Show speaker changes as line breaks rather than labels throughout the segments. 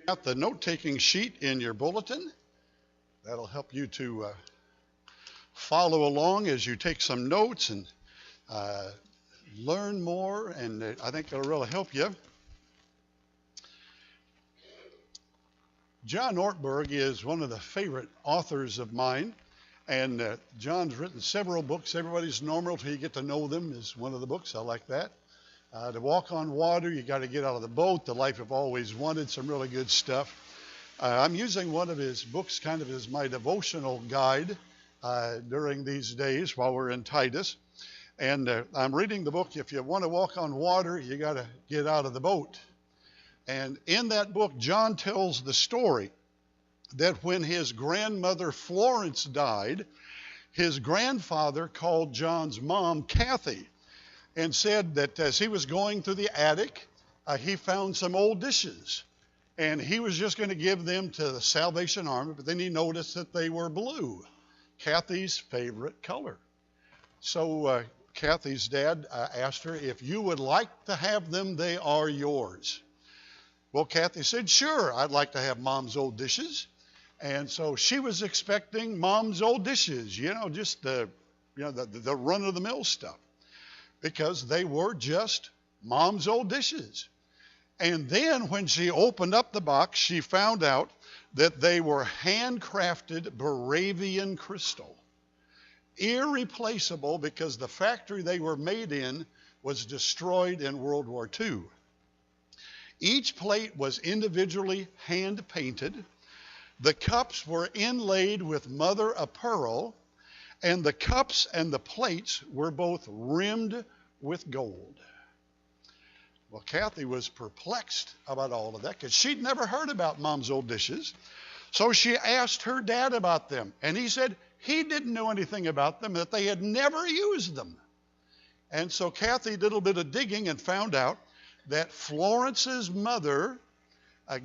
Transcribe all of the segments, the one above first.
Got the note-taking sheet in your bulletin. That'll help you to follow along as you take some notes and uh, learn more, and I think it'll really help you. John Ortberg is one of the favorite authors of mine, and John's written several books. Everybody's Normal Till You Get to Know Them is one of the books. I like that. To Walk on Water, you got to get out of the boat. The Life You've Always Wanted, some really good stuff. I'm using one of his books kind of as my devotional guide during these days while we're in Titus. And I'm reading the book, If You Want to Walk on Water, you got to get out of the boat. And in that book, John tells the story that when his grandmother Florence died, his grandfather called John's mom, Kathy, and said that as he was going through the attic, he found some old dishes. And he was just going to give them to the Salvation Army, but then he noticed that they were blue, Kathy's favorite color. So Kathy's dad asked her, if you would like to have them, they are yours. Well, Kathy said, sure, I'd like to have Mom's old dishes. And so she was expecting Mom's old dishes, just the run-of-the-mill stuff, because they were just Mom's old dishes. And then when she opened up the box, she found out that they were handcrafted Baravian crystal. Irreplaceable, because the factory they were made in was destroyed in World War II. Each plate was individually hand-painted. The cups were inlaid with mother of pearl, and the cups and the plates were both rimmed with gold. Well, Kathy was perplexed about all of that because she'd never heard about Mom's old dishes. So she asked her dad about them, and he said he didn't know anything about them, that they had never used them. And so Kathy did a little bit of digging and found out that Florence's mother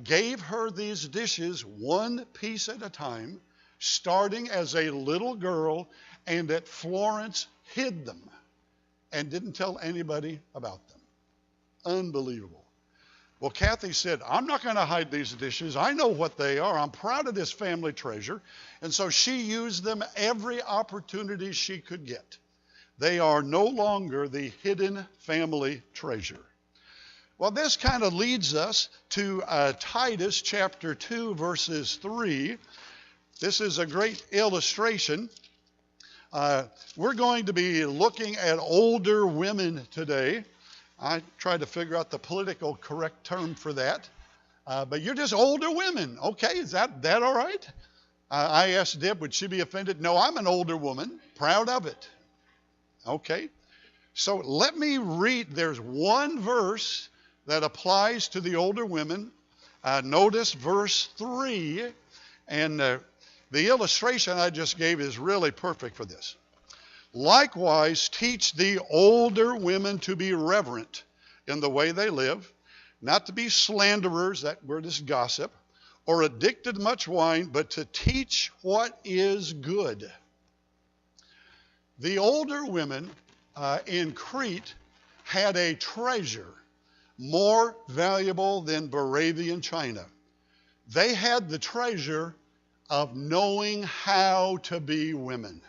gave her these dishes one piece at a time, starting as a little girl, and that Florence hid them and didn't tell anybody about them. Unbelievable. Well, Kathy said, I'm not going to hide these dishes. I know what they are. I'm proud of this family treasure. And so she used them every opportunity she could get. They are no longer the hidden family treasure. Well, this kind of leads us to Titus chapter 2, verses 3. This is a great illustration. We're going to be looking at older women today. I tried to figure out the political correct term for that. But you're just older women. Okay, is that all right? I asked Deb, would she be offended? No, I'm an older woman, proud of it. Okay, so let me read. There's one verse that applies to the older women. Notice verse 3, and the illustration I just gave is really perfect for this. Likewise, teach the older women to be reverent in the way they live, not to be slanderers, that word is gossip, or addicted to much wine, but to teach what is good. The older women in Crete had a treasure more valuable than Baravian china. They had the treasure of knowing how to be women.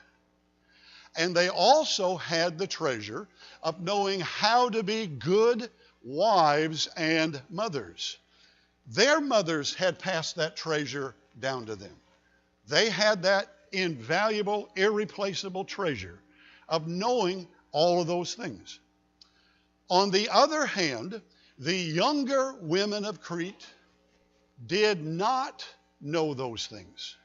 And they also had the treasure of knowing how to be good wives and mothers. Their mothers had passed that treasure down to them. They had that invaluable, irreplaceable treasure of knowing all of those things. On the other hand, the younger women of Crete did not know those things.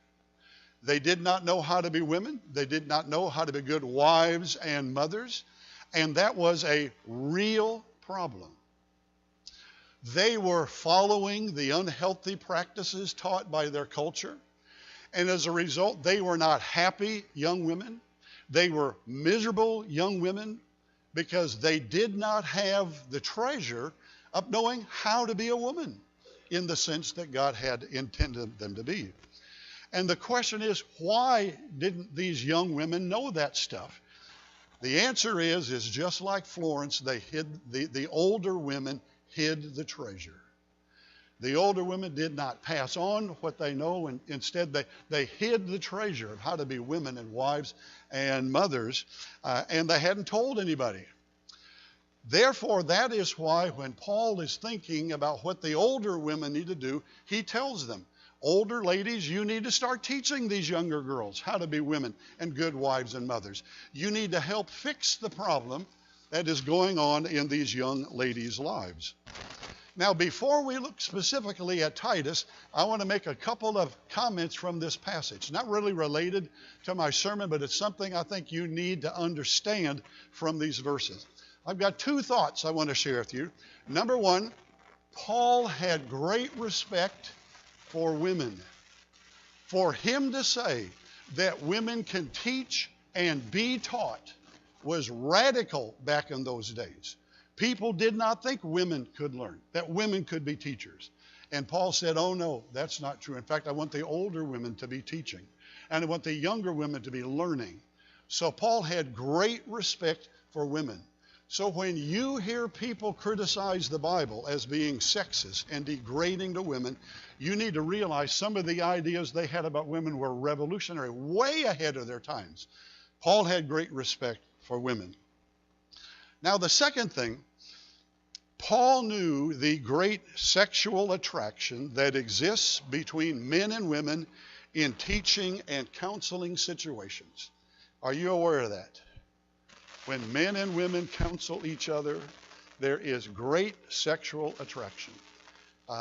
They did not know how to be women. They did not know how to be good wives and mothers. And that was a real problem. They were following the unhealthy practices taught by their culture. And as a result, they were not happy young women. They were miserable young women because they did not have the treasure of knowing how to be a woman in the sense that God had intended them to be. And the question is, why didn't these young women know that stuff? The answer is just like Florence, they hid, the older women hid the treasure. The older women did not pass on what they know, and instead they hid the treasure of how to be women and wives and mothers, and they hadn't told anybody. Therefore, that is why when Paul is thinking about what the older women need to do, he tells them, older ladies, you need to start teaching these younger girls how to be women and good wives and mothers. You need to help fix the problem that is going on in these young ladies' lives. Now, before we look specifically at Titus, I want to make a couple of comments from this passage. Not really related to my sermon, but it's something I think you need to understand from these verses. I've got two thoughts I want to share with you. Number one, Paul had great respect for women. For him to say that women can teach and be taught was radical back in those days. People did not think women could learn, that women could be teachers. And Paul said, oh no, that's not true. In fact, I want the older women to be teaching, and I want the younger women to be learning. So Paul had great respect for women. So when you hear people criticize the Bible as being sexist and degrading to women, you need to realize some of the ideas they had about women were revolutionary, way ahead of their times. Paul had great respect for women. Now, the second thing, Paul knew the great sexual attraction that exists between men and women in teaching and counseling situations. Are you aware of that? When men and women counsel each other, there is great sexual attraction.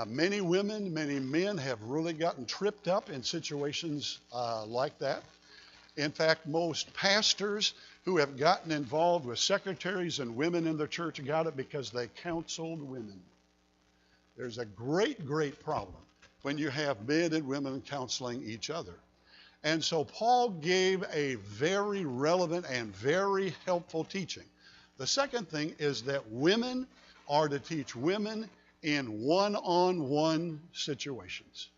Many women, many men have really gotten tripped up in situations like that. In fact, most pastors who have gotten involved with secretaries and women in their church got it because they counseled women. There's a great, great problem when you have men and women counseling each other. And so Paul gave a very relevant and very helpful teaching. The second thing is that women are to teach women in one-on-one situations.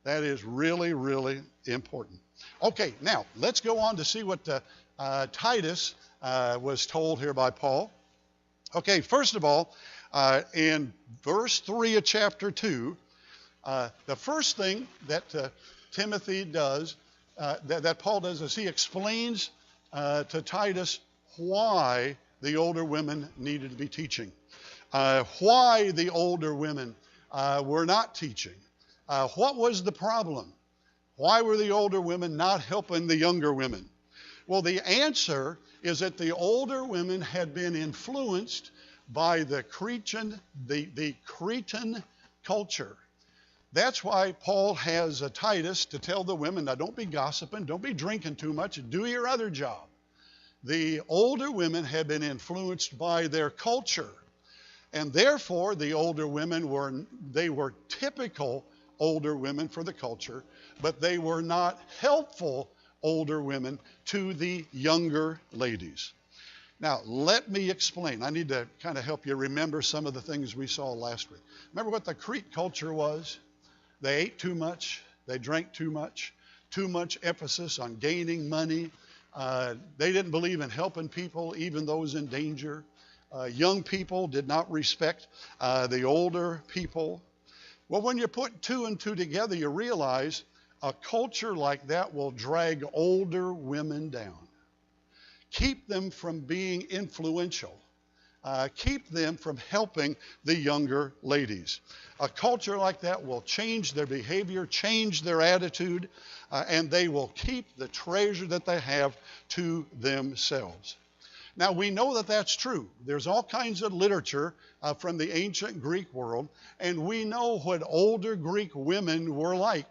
That is really, really important. Okay, now let's go on to see what Titus was told here by Paul. Okay, first of all, in verse 3 of chapter 2, the first thing that Timothy does, that Paul does, is he explains to Titus why the older women needed to be teaching, why the older women were not teaching. What was the problem? Why were the older women not helping the younger women? Well, the answer is that the older women had been influenced by the Cretan culture. That's why Paul has Titus to tell the women, now don't be gossiping, don't be drinking too much, do your other job. The older women had been influenced by their culture, and therefore the older women were typical older women for the culture, but they were not helpful older women to the younger ladies. Now, let me explain. I need to kind of help you remember some of the things we saw last week. Remember what the Crete culture was? They ate too much, they drank too much emphasis on gaining money. They didn't believe in helping people, even those in danger. Young people did not respect the older people. Well, when you put two and two together, you realize a culture like that will drag older women down, keep them from being influential, keep them from helping the younger ladies. A culture like that will change their behavior, change their attitude, and they will keep the treasure that they have to themselves. Now, we know that that's true. There's all kinds of literature from the ancient Greek world, and we know what older Greek women were like.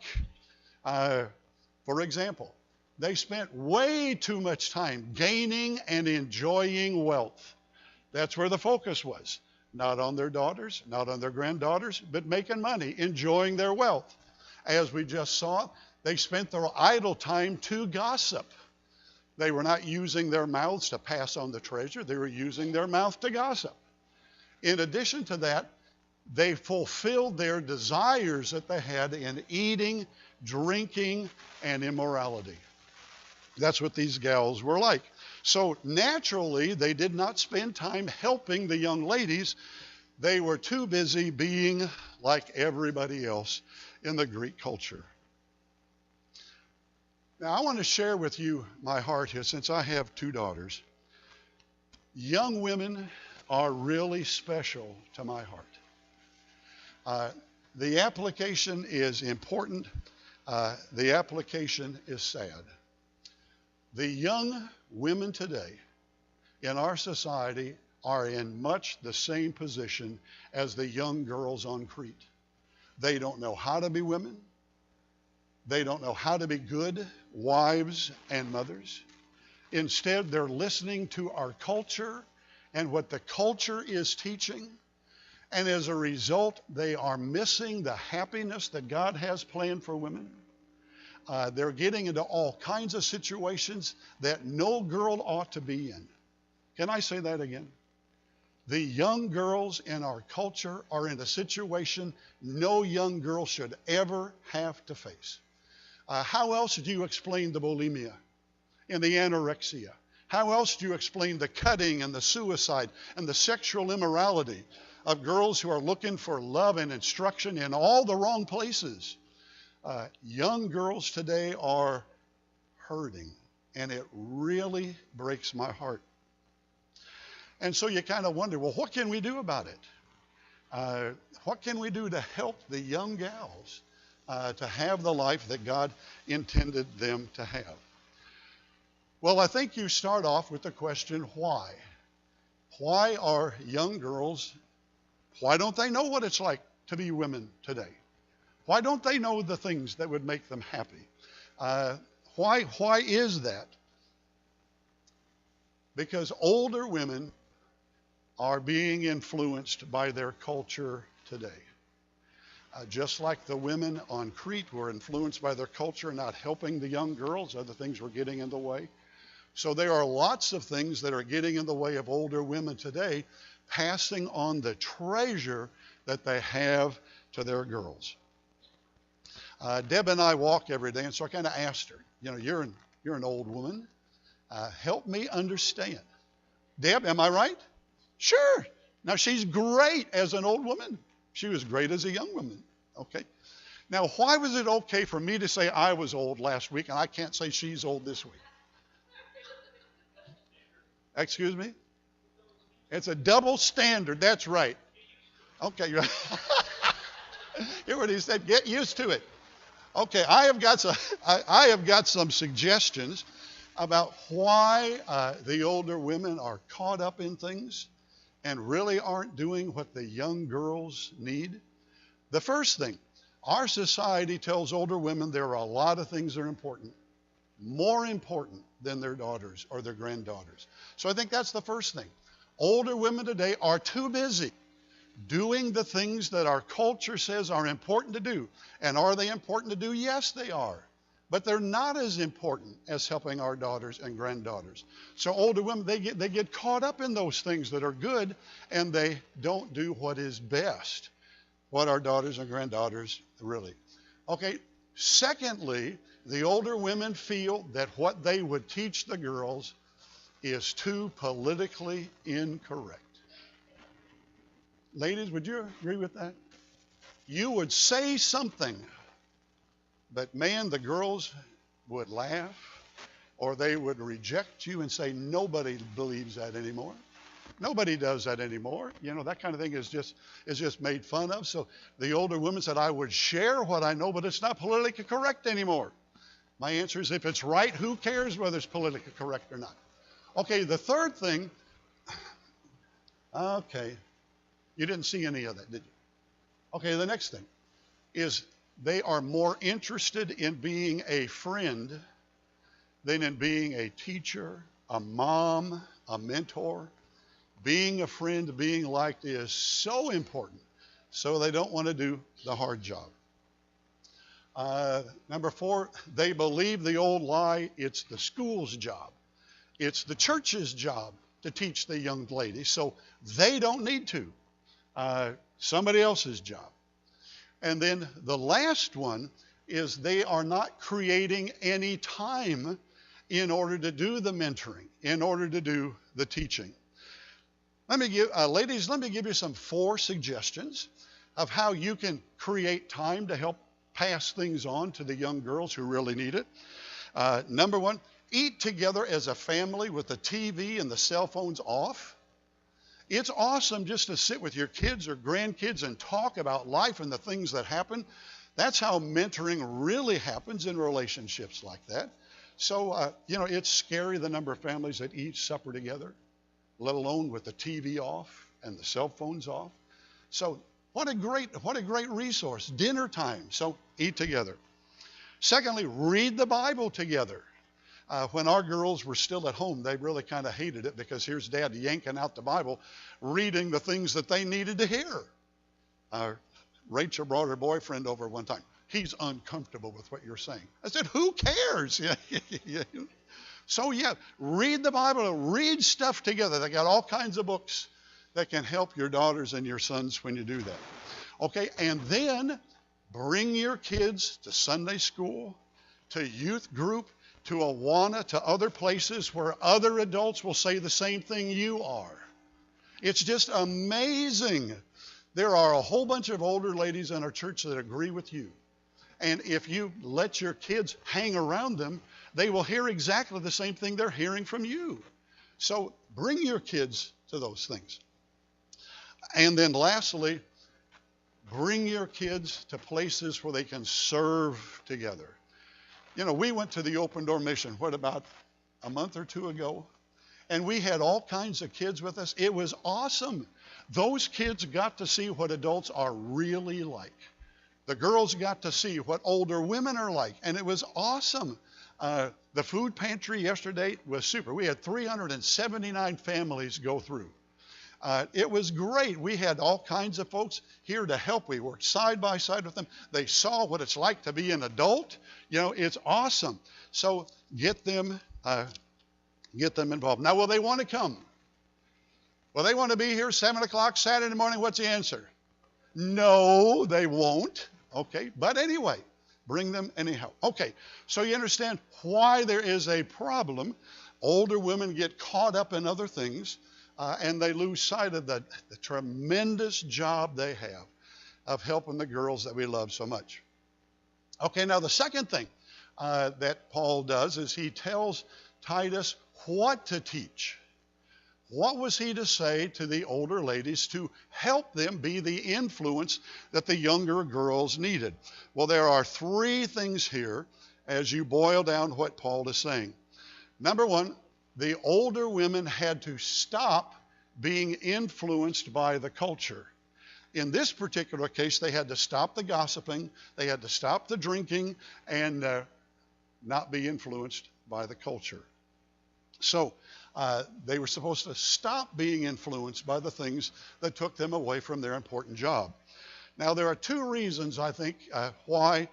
For example, they spent way too much time gaining and enjoying wealth. That's where the focus was. Not on their daughters, not on their granddaughters, but making money, enjoying their wealth. As we just saw, they spent their idle time to gossip. They were not using their mouths to pass on the treasure. They were using their mouth to gossip. In addition to that, they fulfilled their desires that they had in eating, drinking, and immorality. That's what these gals were like. So naturally, they did not spend time helping the young ladies. They were too busy being like everybody else in the Greek culture. Now, I want to share with you my heart here, since I have two daughters. Young women are really special to my heart. The application is important. The application is sad. The young women today in our society are in much the same position as the young girls on Crete. They don't know how to be women. They don't know how to be good wives and mothers. Instead, they're listening to our culture and what the culture is teaching. And as a result, they are missing the happiness that God has planned for women. They're getting into all kinds of situations that no girl ought to be in. Can I say that again? The young girls in our culture are in a situation no young girl should ever have to face. How else do you explain the bulimia and the anorexia? How else do you explain the cutting and the suicide and the sexual immorality of girls who are looking for love and instruction in all the wrong places? Young girls today are hurting, and it really breaks my heart. And so you kind of wonder, well, what can we do about it? What can we do to help the young gals to have the life that God intended them to have? Well, I think you start off with the question, why? Why are young girls, why don't they know what it's like to be women today? Why don't they know the things that would make them happy? Why is that? Because older women are being influenced by their culture today. Just like the women on Crete were influenced by their culture, not helping the young girls, other things were getting in the way. So there are lots of things that are getting in the way of older women today, passing on the treasure that they have to their girls. Deb and I walk every day, and so I kind of asked her, you're an old woman. Help me understand. Deb, am I right? Sure. Now, she's great as an old woman. She was great as a young woman. Okay. Now, why was it okay for me to say I was old last week and I can't say she's old this week? Excuse me? It's a double standard. That's right. Okay. Hear what he said. Get used to it. Okay. I have got some suggestions about why the older women are caught up in things and really aren't doing what the young girls need. The first thing, our society tells older women there are a lot of things that are important, more important than their daughters or their granddaughters. So I think that's the first thing. Older women today are too busy doing the things that our culture says are important to do. And are they important to do? Yes, they are. But they're not as important as helping our daughters and granddaughters. So older women, they get caught up in those things that are good, and they don't do what is best, what our daughters and granddaughters really. Okay, secondly, the older women feel that what they would teach the girls is too politically incorrect. Ladies, would you agree with that? You would say something, but man, the girls would laugh, or they would reject you and say, nobody believes that anymore. Nobody does that anymore. That kind of thing is just made fun of. So the older women said, I would share what I know, but it's not politically correct anymore. My answer is, if it's right, who cares whether it's politically correct or not? Okay, the third thing, okay, you didn't see any of that, did you? Okay, the next thing is they are more interested in being a friend than in being a teacher, a mom, a mentor. Being a friend, being liked is so important, so they don't want to do the hard job. Number 4, they believe the old lie, it's the school's job. It's the church's job to teach the young ladies, so they don't need to. Somebody else's job. And then the last one is they are not creating any time in order to do the mentoring, in order to do the teaching. Ladies, let me give you some 4 suggestions of how you can create time to help pass things on to the young girls who really need it. Number 1, eat together as a family with the TV and the cell phones off. It's awesome just to sit with your kids or grandkids and talk about life and the things that happen. That's how mentoring really happens in relationships like that. So, it's scary the number of families that eat supper together, let alone with the TV off and the cell phones off. So what a great resource, dinner time. So eat together. Secondly, read the Bible together. When our girls were still at home, they really kind of hated it because here's Dad yanking out the Bible, reading the things that they needed to hear. Rachel brought her boyfriend over one time. He's uncomfortable with what you're saying. I said, who cares? So read the Bible, read stuff together. They got all kinds of books that can help your daughters and your sons when you do that. Okay, and then bring your kids to Sunday school, to youth group, to Awana, to other places where other adults will say the same thing you are. It's just amazing. There are a whole bunch of older ladies in our church that agree with you. And if you let your kids hang around them, they will hear exactly the same thing they're hearing from you. So bring your kids to those things. And then lastly, bring your kids to places where they can serve together. We went to the Open Door Mission, about a month or 2 ago? And we had all kinds of kids with us. It was awesome. Those kids got to see what adults are really like. The girls got to see what older women are like, and it was awesome. The food pantry yesterday was super. We had 379 families go through. It was great. We had all kinds of folks here to help. We worked side by side with them. They saw what it's like to be an adult. It's awesome. So get them involved. Now, will they want to come? Will they want to be here 7 o'clock Saturday morning? What's the answer? No, they won't. Okay, but anyway, bring them anyhow. Okay, so you understand why there is a problem. Older women get caught up in other things, and they lose sight of the tremendous job they have of helping the girls that we love so much. Okay, now the second thing that Paul does is he tells Titus what to teach. What was he to say to the older ladies to help them be the influence that the younger girls needed? Well, there are 3 things here as you boil down what Paul is saying. Number 1, the older women had to stop being influenced by the culture. In this particular case, they had to stop the gossiping, they had to stop the drinking, and not be influenced by the culture. So they were supposed to stop being influenced by the things that took them away from their important job. Now, there are 2 reasons, I think, why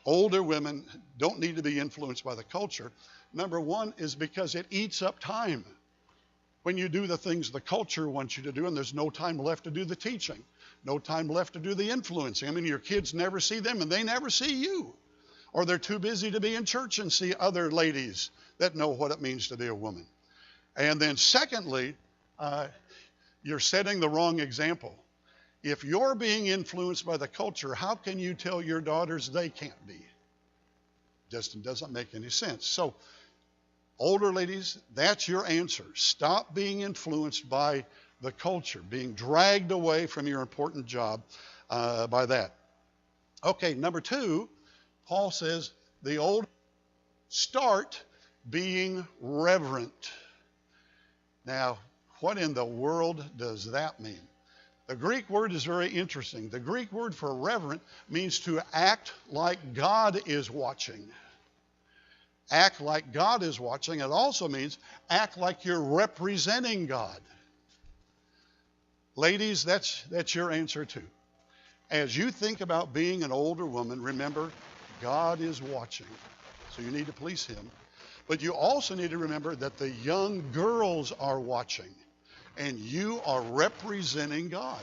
older women don't need to be influenced by the culture. Number 1 is because it eats up time. When you do the things the culture wants you to do, and there's no time left to do the teaching, no time left to do the influencing. I mean, your kids never see them, and they never see you. Or they're too busy to be in church and see other ladies that know what it means to be a woman. And then secondly, you're setting the wrong example. If you're being influenced by the culture, how can you tell your daughters they can't be? Just doesn't make any sense. So, older ladies, that's your answer. Stop being influenced by the culture, being dragged away from your important job by that. Okay, number 2, Paul says the old start being reverent. Now, what in the world does that mean? The Greek word is very interesting. The Greek word for reverent means to act like God is watching. Act like God is watching. It also means act like you're representing God. Ladies, that's your answer too. As you think about being an older woman, remember, God is watching. So you need to please him. But you also need to remember that the young girls are watching. And you are representing God.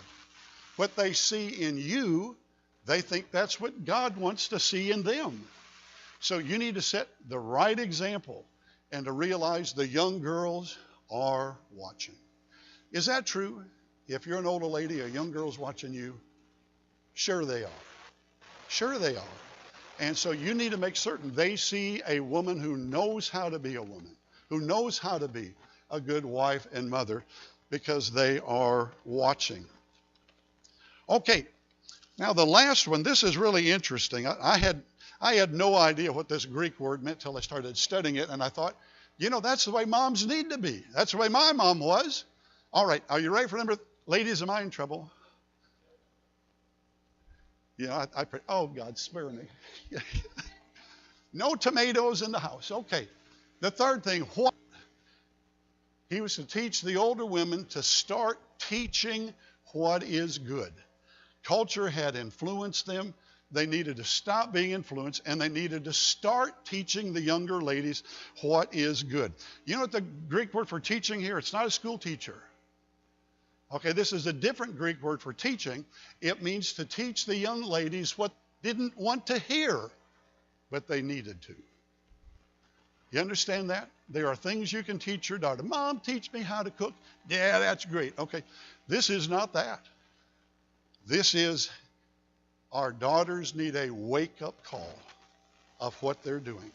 What they see in you, they think that's what God wants to see in them. So you need to set the right example and to realize the young girls are watching. Is that true? If you're an older lady, a young girl's watching you, sure they are. Sure they are. And so you need to make certain they see a woman who knows how to be a woman, who knows how to be a good wife and mother, because they are watching. Okay, now the last one, this is really interesting. I had no idea what this Greek word meant till I started studying it, and I thought, that's the way moms need to be. That's the way my mom was. All right, are you ready for number? Ladies, am I in trouble? Yeah, oh, God, spare me. No tomatoes in the house. Okay. The third thing, what? He was to teach the older women to start teaching what is good. Culture had influenced them. They needed to stop being influenced, and they needed to start teaching the younger ladies what is good. You know what the Greek word for teaching here? It's not a school teacher. Okay, this is a different Greek word for teaching. It means to teach the young ladies what they didn't want to hear, but they needed to. You understand that? There are things you can teach your daughter. Mom, teach me how to cook. Yeah, that's great. Okay, this is not that. This is our daughters need a wake-up call of what they're doing.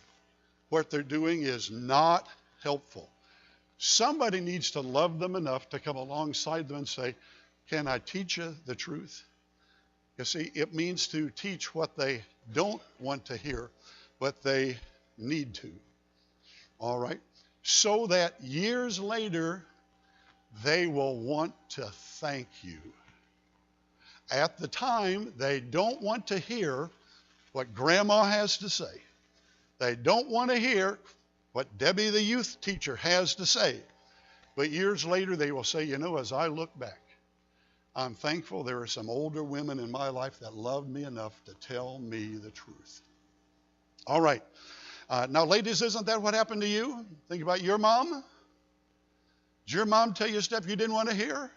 What they're doing is not helpful. Somebody needs to love them enough to come alongside them and say, can I teach you the truth? You see, it means to teach what they don't want to hear, but they need to. All right? So that years later, they will want to thank you. At the time, they don't want to hear what Grandma has to say. They don't want to hear what Debbie, the youth teacher, has to say. But years later, they will say, as I look back, I'm thankful there are some older women in my life that loved me enough to tell me the truth. All right. Now, ladies, isn't that what happened to you? Think about your mom. Did your mom tell you stuff you didn't want to hear?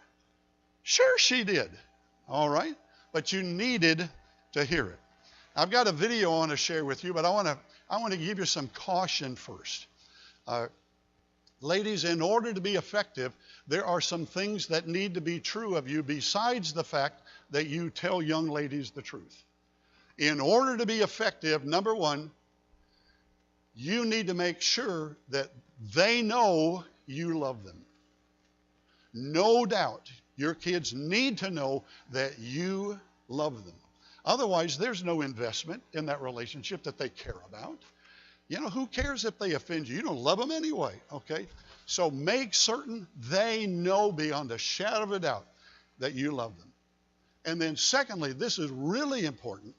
Sure she did. All right. But you needed to hear it. I've got a video I want to share with you, but I want to give you some caution first. Ladies, in order to be effective, there are some things that need to be true of you besides the fact that you tell young ladies the truth. In order to be effective, number one, you need to make sure that they know you love them. No doubt, your kids need to know that you love them. Otherwise, there's no investment in that relationship that they care about. Who cares if they offend you? You don't love them anyway, okay? So make certain they know beyond a shadow of a doubt that you love them. And then secondly, this is really important,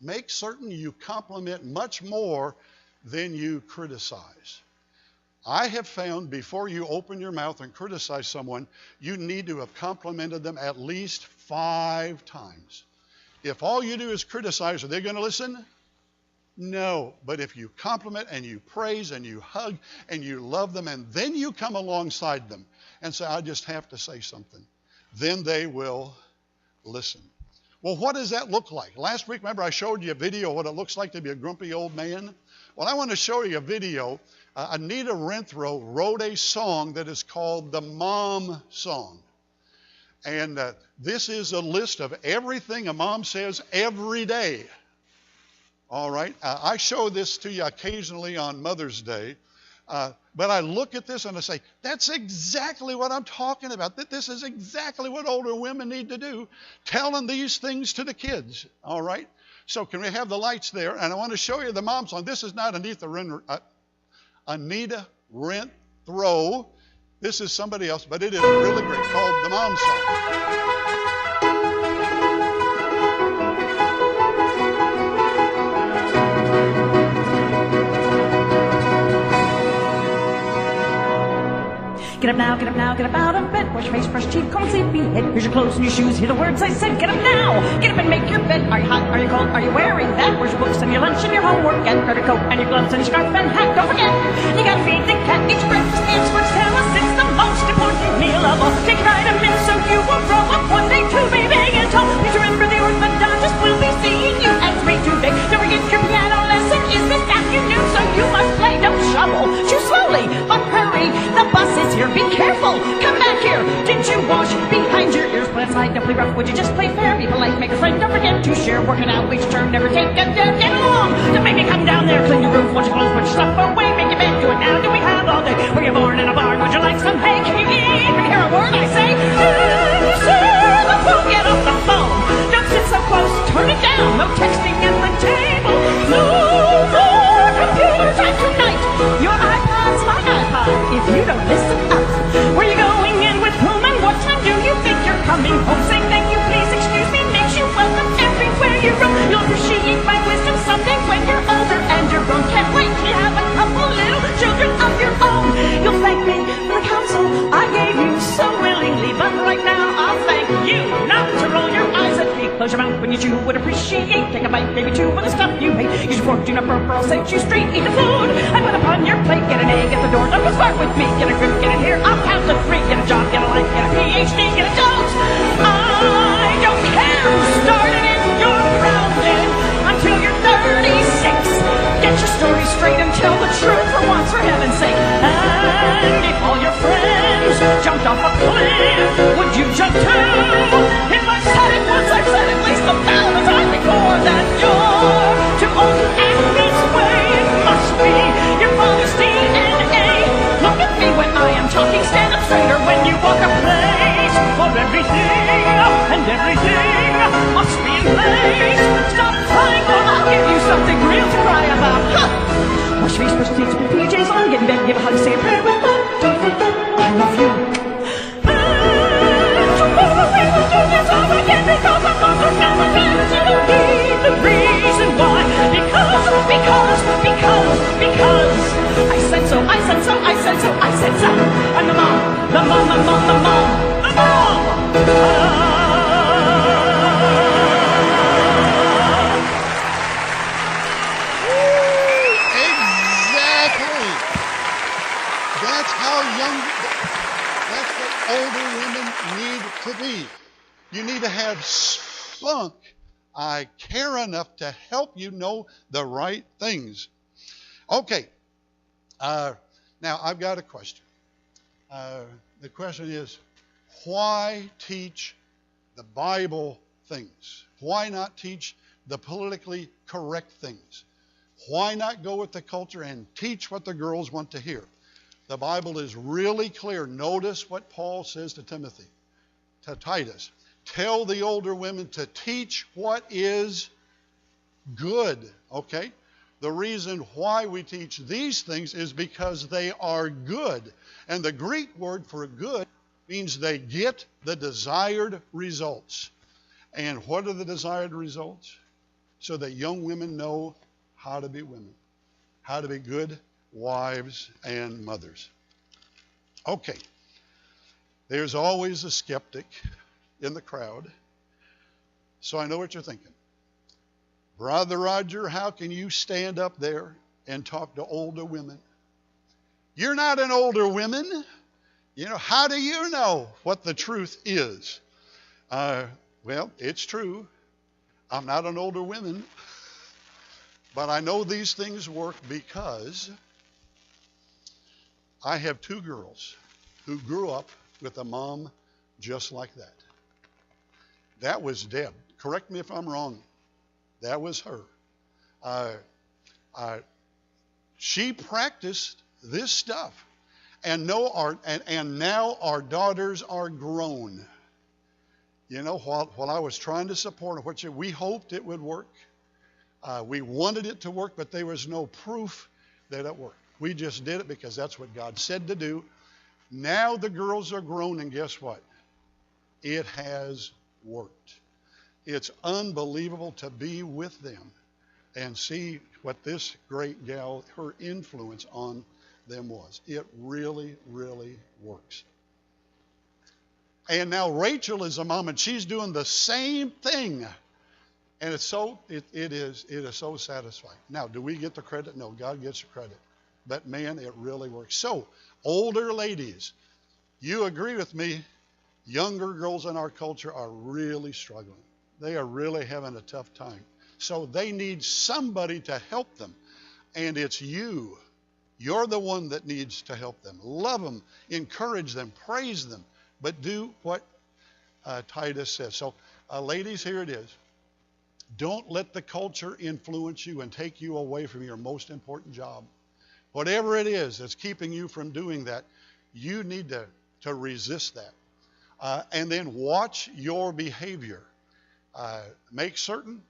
make certain you compliment much more than you criticize. I have found before you open your mouth and criticize someone, you need to have complimented them at least 5 times. If all you do is criticize, are they going to listen? No. But if you compliment and you praise and you hug and you love them and then you come alongside them and say, I just have to say something, then they will listen. Well, what does that look like? Last week, remember, I showed you a video of what it looks like to be a grumpy old man? Well, I want to show you a video. Anita Renthrow wrote a song that is called the Mom Song. And this is a list of everything a mom says every day. All right. I show this to you occasionally on Mother's Day. But I look at this and I say, that's exactly what I'm talking about. This is exactly what older women need to do, telling these things to the kids. All right. So can we have the lights there? And I want to show you the Mom Song. This is not Anita Renthrow. This is somebody else, but it is really great, called the Mom Song.
Get up now, get up out of bed. Wash your face, brush your teeth, comb and sleepy head. Here's your clothes and your shoes, hear the words I said. Get up now, get up and make your bed. Are you hot, are you cold, are you wearing that? Where's your books and your lunch and your homework? Get grab your coat and your gloves and your scarf and hat. Don't forget, you gotta feed the cat. Each breakfast experts tell us it's the most important meal of all. Take vitamins so you will grow up one day to be big and tall. Please remember the orthodontist will be seeing you at 3 too big. Don't forget your piano lesson is this afternoon, so you must play. Don't shuffle too slowly, but hurry. The bus is here, be careful. Come back here. play rough? Would you just play fair? Be polite, make a friend, don't forget to share. Working out each turn, never take get along. So maybe come down there, clean your roof, wash your clothes, put your stuff away, make your bed, do it now. Do we have all day? Were you born in a barn? Would you like some hay? Can you even hear a word I say? Answer the phone, get off the phone. Don't sit so close, turn it down. No texting at the table. No more computer time tonight. Your iPod's my iPod. If you don't listen up, where you going and with whom and what time do you think you're coming home? Saying thank you, please, excuse me, makes you welcome everywhere you roam. You'll appreciate my wisdom someday when you're older and you're grown. Can't wait till you have a couple little children of your own. You'll thank me for the counsel I gave you so willingly, but right now I'll thank you not to roll your eyes at me. Close your mouth when you chew, would appreciate. Take a bite, maybe two, of the stuff you hate. Use your fork, do not burp, or I'll set you straight. Eat the food I put upon your plate. Get an egg at the door, don't start with me. Get a grip, get it here, I'll count to 3. Get a job, get a life, get a PhD, get a dose. I don't care who started it, you're grounded until you're 36. Get your story straight and tell the truth for once, for heaven's sake. And if all your friends jumped off a cliff, would you jump too? If I said it once, I've said at least 1,000 times before that you're too old to act this way. It must be your father's DNA. Look at me when I am talking, stand up straighter when you walk a place. For everything and everything must be in place. Stop crying or I'll give you something real to cry about. Wash your face, brush your teeth, put PJs on, get in bed, give a hug, say a prayer with love. Don't forget, I love you. And tomorrow we will do this all again because our thoughts are never ends. You don't need the reason why. Because I said so, I said so, I said so, I said so. I'm the mom.
Exactly. That's how that's what older women need to be. You need to have spunk. I care enough to help you know the right things. Okay. Now, I've got a question. The question is, why teach the Bible things? Why not teach the politically correct things? Why not go with the culture and teach what the girls want to hear? The Bible is really clear. Notice what Paul says to Timothy, to Titus. Tell the older women to teach what is good, okay? The reason why we teach these things is because they are good. And the Greek word for good means they get the desired results. And what are the desired results? So that young women know how to be women, how to be good wives and mothers. Okay, there's always a skeptic in the crowd. So I know what you're thinking. Brother Roger, how can you stand up there and talk to older women? You're not an older woman. You know, how do you know what the truth is? Well, it's true. I'm not an older woman. But I know these things work because I have 2 girls who grew up with a mom just like that. That was Deb. Correct me if I'm wrong. That was her. She practiced this stuff. And now our daughters are grown. You know, while I was trying to support her, we hoped it would work. We wanted it to work, but there was no proof that it worked. We just did it because that's what God said to do. Now the girls are grown, and guess what? It has worked. It's unbelievable to be with them and see what this great gal, her influence on them was. It really, really works. And now Rachel is a mom, and she's doing the same thing. And it is so satisfying. Now, do we get the credit? No, God gets the credit. But man, it really works. So, older ladies, you agree with me, younger girls in our culture are really struggling. They are really having a tough time. So they need somebody to help them. And it's you. You're the one that needs to help them. Love them, encourage them, praise them. But do what Titus says. So, ladies, here it is. Don't let the culture influence you and take you away from your most important job. Whatever it is that's keeping you from doing that, you need to resist that. And then watch your behavior. Make certain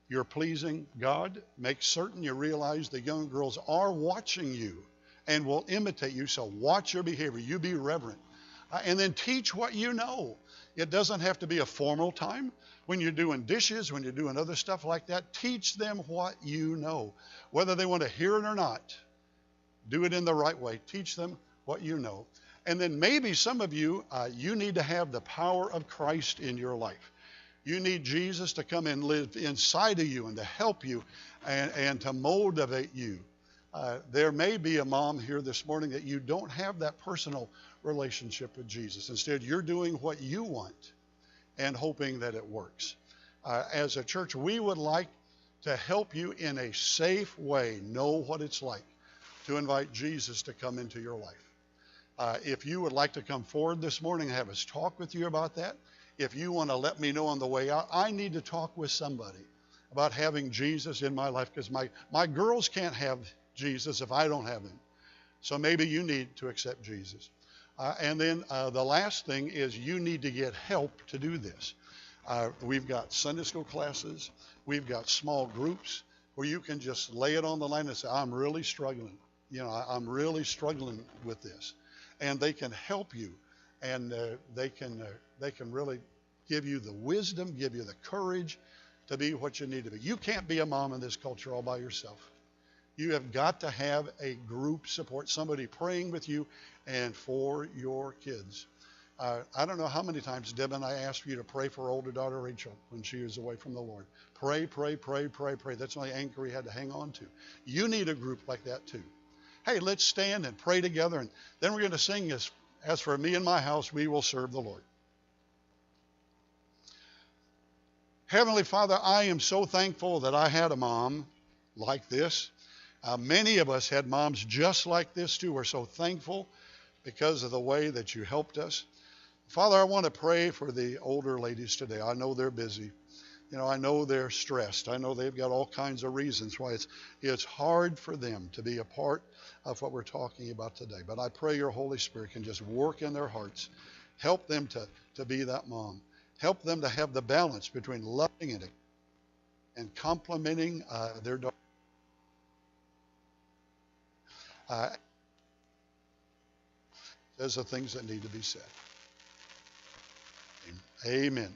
you're pleasing God. Make certain you realize the young girls are watching you and will imitate you. So watch your behavior. You be reverent. And then teach what you know. It doesn't have to be a formal time. When you're doing dishes, when you're doing other stuff like that, teach them what you know. Whether they want to hear it or not, do it in the right way. Teach them what you know. And then maybe some of you, you need to have the power of Christ in your life. You need Jesus to come and live inside of you and to help you and to motivate you. There may be a mom here this morning that you don't have that personal relationship with Jesus. Instead, you're doing what you want and hoping that it works. As a church, we would like to help you in a safe way know what it's like to invite Jesus to come into your life. If you would like to come forward this morning and have us talk with you about that, if you want to let me know on the way out, I need to talk with somebody about having Jesus in my life, because my girls can't have Jesus if I don't have him. So maybe you need to accept Jesus. And then the last thing is you need to get help to do this. We've got Sunday school classes. We've got small groups where you can just lay it on the line and say, I'm really struggling. I'm really struggling with this. And they can help you. And they can really give you the wisdom, give you the courage to be what you need to be. You can't be a mom in this culture all by yourself. You have got to have a group support, somebody praying with you and for your kids. I don't know how many times Deb and I asked you to pray for our older daughter Rachel when she was away from the Lord. Pray, pray, pray, pray, pray. That's the only anchor we had to hang on to. You need a group like that too. Hey, let's stand and pray together, and then we're going to sing this. As for me and my house, we will serve the Lord. Heavenly Father, I am so thankful that I had a mom like this. Many of us had moms just like this too. We're so thankful because of the way that you helped us. Father, I want to pray for the older ladies today. I know they're busy. I know they're stressed. I know they've got all kinds of reasons why it's hard for them to be a part of what we're talking about today. But I pray your Holy Spirit can just work in their hearts. Help them to be that mom. Help them to have the balance between loving and complimenting their daughter. Those are things that need to be said. Amen.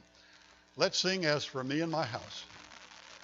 Let's sing As for Me and My House.